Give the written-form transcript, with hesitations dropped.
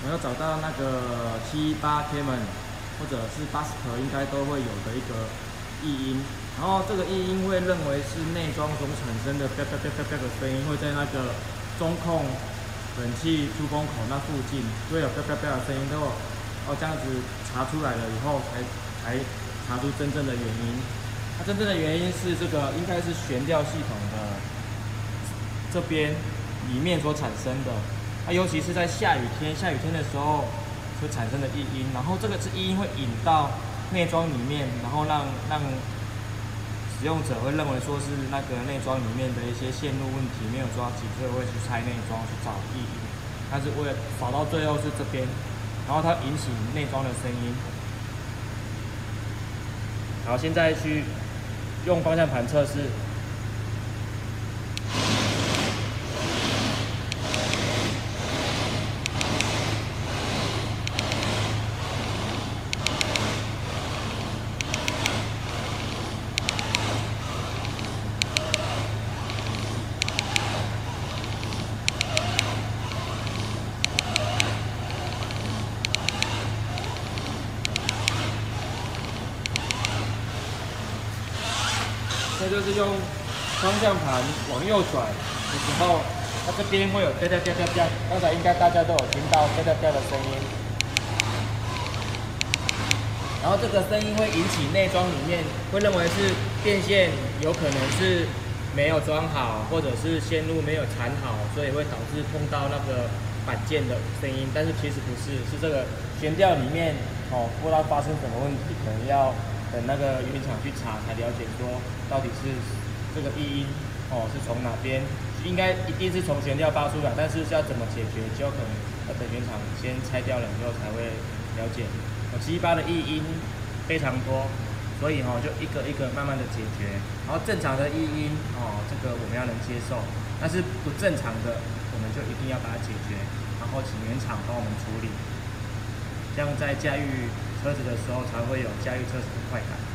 我要找到那个78Cayman或者是Buster应该都会有的一个异音，然后这个异音会认为是内装中产生的啪啪啪啪啪的声音，会在那个中控冷气出风口那附近会有啪啪啪的声音，都这样子查出来了以后才查出真正的原因。它真正的原因是这个应该是悬吊系统的这边里面所产生的，尤其是在下雨天的时候所产生的异音，然后这个异音会引到内装里面，然后让使用者会认为说是那个内装里面的一些线路问题没有抓紧，所以会去拆内装去找异音，但是为了找到最后是这边，然后它引起内装的声音。好，现在去用方向盘测试。这就是用方向盘往右转的时候，它这边会有掉掉掉掉掉，刚才应该大家都有听到掉掉掉的声音。然后这个声音会引起内装里面会认为是电线有可能是没有装好，或者是线路没有缠好，所以会导致碰到那个板件的声音。但是其实不是，是这个悬吊里面不知道发生什么问题，可能要等那个原厂去查才了解说到底是这个异音是从哪边，应该一定是从悬吊发出来，但是要怎么解决，就可能要等原厂先拆掉了以后才会了解。78的异音非常多，所以就一个一个慢慢的解决。然后正常的异音这个我们要能接受，但是不正常的我们就一定要把它解决，然后请原厂帮我们处理，这样在驾驭车子的时候才会有驾驭车子的快感。